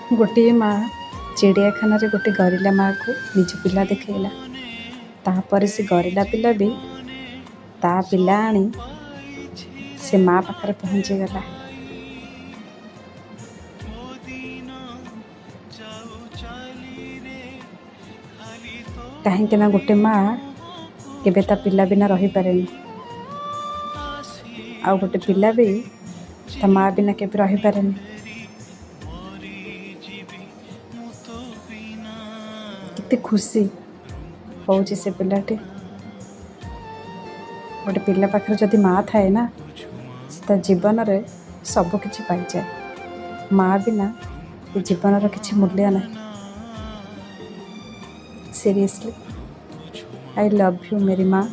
गोटे माँ चिड़ियाखाना रे गोटे गरिला माँ को निज पिला देखला तापर से गरिला पिला भी ता पिला आनी से माँ पाखरे पहुँची गला। कहीं ना गोटे माँ केबे ता पिला बिना रही पारेनी आ गोटे पिला भी ता माँ बिना केबे रही पारेनी। कितने खुशी होउची से पिलाटे गोटे पिला पाखरे जदि माँ थाए ना ता जीवन रे सब किछि पाई जाए। माँ बिना ये जीवन किछि मूल्य नहीं। सीरियसली आई लव यू मेरी माँ।